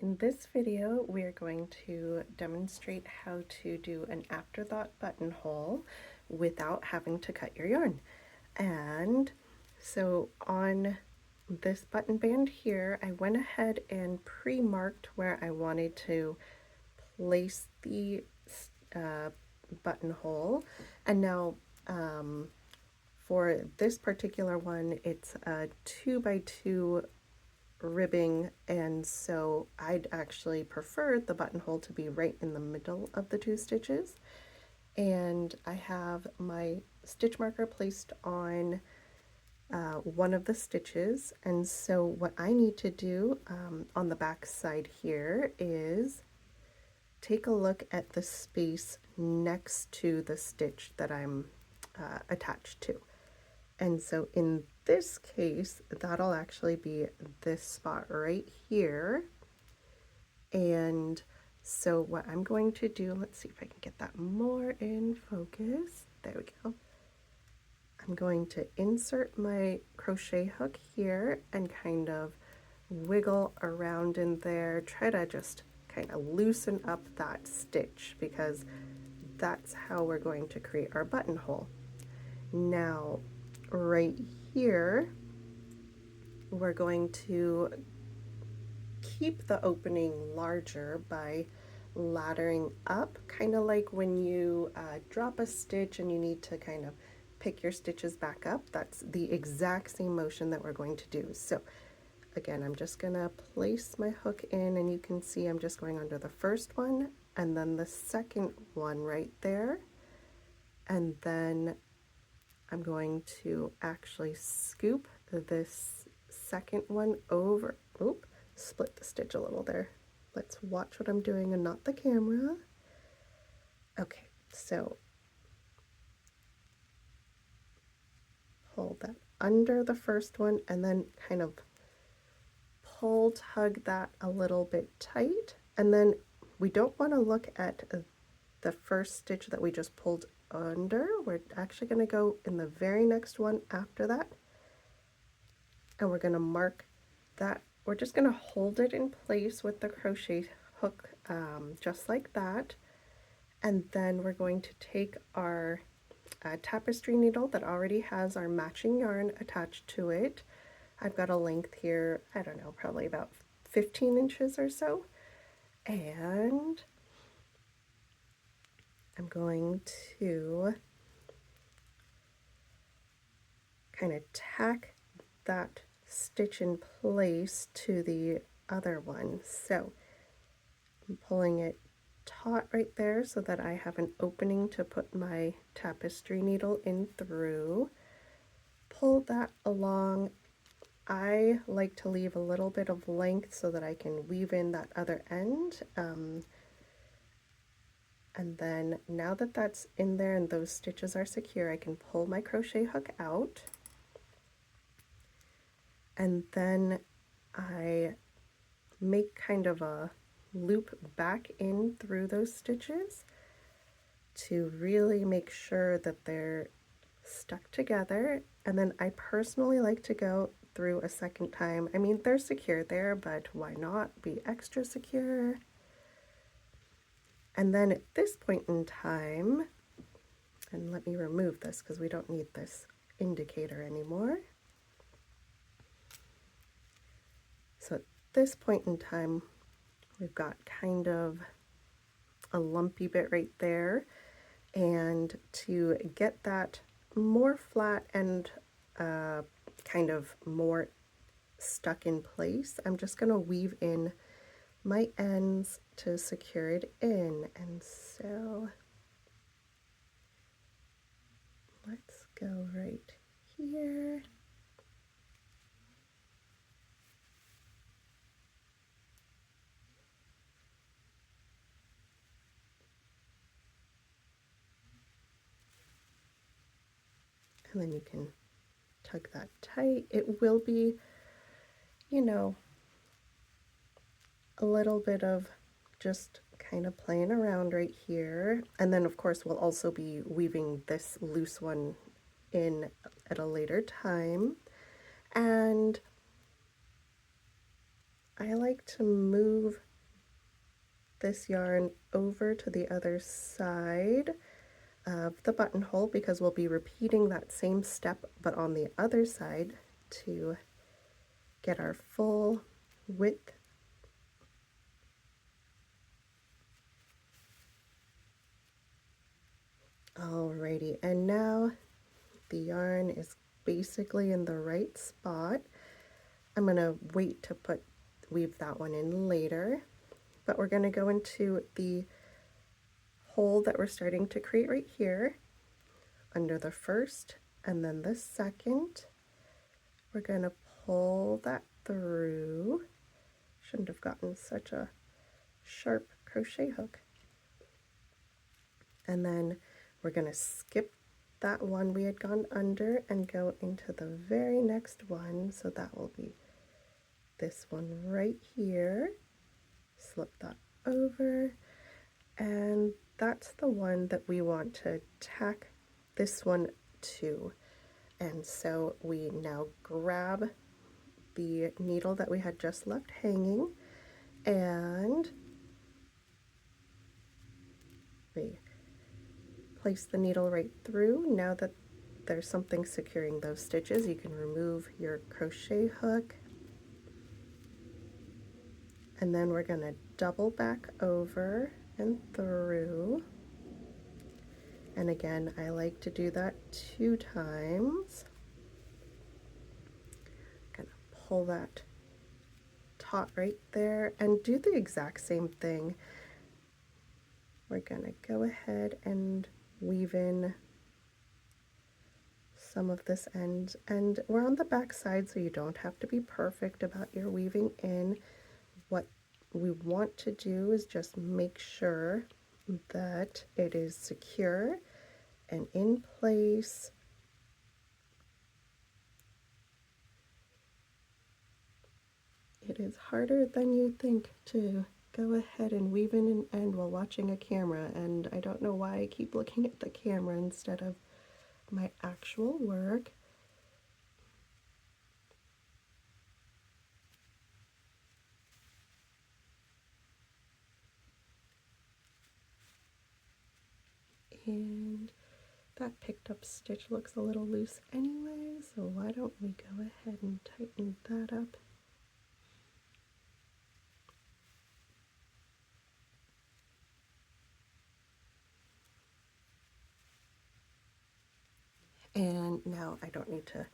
In this video, we are going to demonstrate how to do an afterthought buttonhole without having to cut your yarn. And so on this button band here, I went ahead and pre-marked where I wanted to place the buttonhole. And now for this particular one, it's a 2x2 ribbing, and so I'd actually prefer the buttonhole to be right in the middle of the two stitches. And I have my stitch marker placed on one of the stitches, and so what I need to do on the back side here is take a look at the space next to the stitch that I'm attached to. And so in this case, that'll actually be this spot right here. And so what I'm going to do, let's see if I can get that more in focus. There we go. I'm going to insert my crochet hook here and kind of wiggle around in there. Try to just kind of loosen up that stitch because that's how we're going to create our buttonhole. Now, right here, we're going to keep the opening larger by laddering up, kind of like when you drop a stitch and you need to kind of pick your stitches back up. That's the exact same motion that we're going to do. So again, I'm just gonna place my hook in, and you can see I'm just going under the first one and then the second one right there, and then I'm going to actually scoop this second one over. Oop, split the stitch a little there. Let's watch what I'm doing and not the camera. Okay, so hold that under the first one and then kind of tug that a little bit tight. And then we don't want to look at the first stitch that we just pulled under. We're actually going to go in the very next one after that, and we're going to mark that. We're just going to hold it in place with the crochet hook, just like that, and then we're going to take our tapestry needle that already has our matching yarn attached to it. I've got a length here, I don't know, probably about 15 inches or so, and I'm going to kind of tack that stitch in place to the other one. So I'm pulling it taut right there so that I have an opening to put my tapestry needle in through. Pull that along. I like to leave a little bit of length so that I can weave in that other end. And then now that that's in there and those stitches are secure, I can pull my crochet hook out. And then I make kind of a loop back in through those stitches to really make sure that they're stuck together. And then I personally like to go through a second time. I mean, they're secure there, but why not be extra secure? And then at this point in time, and let me remove this because we don't need this indicator anymore. So at this point in time, we've got kind of a lumpy bit right there. And to get that more flat and kind of more stuck in place, I'm just going to weave in my ends to secure it in. And so let's go right here. And then you can tug that tight. It will be, you know, a little bit of just kind of playing around right here. And then of course we'll also be weaving this loose one in at a later time. And I like to move this yarn over to the other side of the buttonhole because we'll be repeating that same step but on the other side to get our full width. Alrighty, and now the yarn is basically in the right spot. I'm gonna wait to weave that one in later, but we're gonna go into the hole that we're starting to create right here under the first and then the second. We're gonna pull that through. Shouldn't have gotten such a sharp crochet hook. And then we're gonna skip that one we had gone under and go into the very next one. So that will be this one right here. Slip that over, and that's the one that we want to tack this one to. And so we now grab the needle that we had just left hanging, and we place the needle right through. Now that there's something securing those stitches, you can remove your crochet hook, and then we're going to double back over and through. And again, I like to do that 2 times. Gonna pull that taut right there and do the exact same thing. We're gonna go ahead and weave in some of this end, and we're on the back side, so you don't have to be perfect about your weaving in. What we want to do is just make sure that it is secure and in place. It is harder than you think to go ahead and weave in an end while watching a camera, and I don't know why I keep looking at the camera instead of my actual work. And that picked up stitch looks a little loose anyway, so why don't we go ahead and tighten that up. And now I don't need to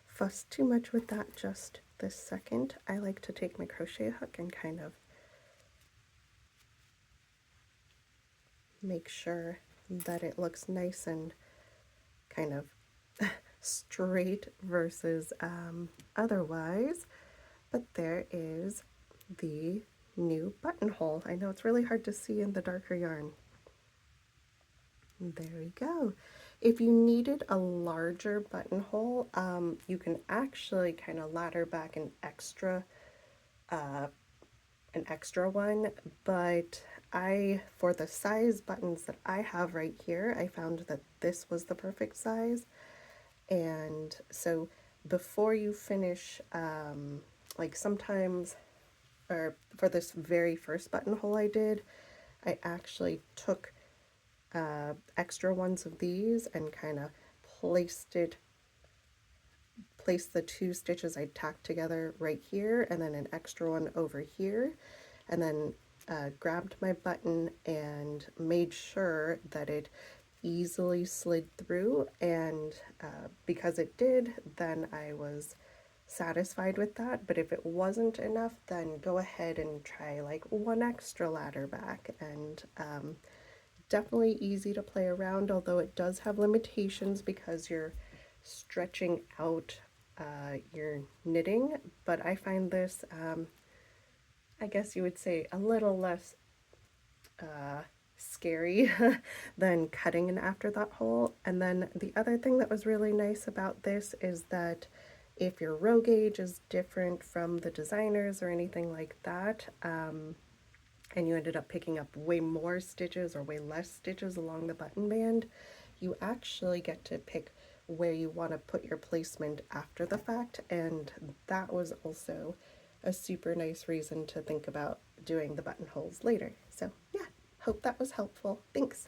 fuss too much with that just this second. I like to take my crochet hook and kind of make sure that it looks nice and kind of straight versus otherwise. But there is the new buttonhole. I know it's really hard to see in the darker yarn. There we go. If you needed a larger buttonhole, you can actually kind of ladder back an extra one, but for the size buttons that I have right here, I found that this was the perfect size. And so before you finish, like sometimes, or for this very first buttonhole I did, I actually took extra ones of these and kind of placed the 2 stitches I tacked together right here, and then an extra one over here, and then grabbed my button and made sure that it easily slid through, and because it did, then I was satisfied with that. But if it wasn't enough, then go ahead and try like 1 extra ladder back, and definitely easy to play around, although it does have limitations because you're stretching out your knitting. But I find this, I guess you would say, a little less scary than cutting an afterthought hole. And then the other thing that was really nice about this is that if your row gauge is different from the designers or anything like that, and you ended up picking up way more stitches or way less stitches along the button band, you actually get to pick where you want to put your placement after the fact, and that was also a super nice reason to think about doing the buttonholes later. So yeah, hope that was helpful. Thanks.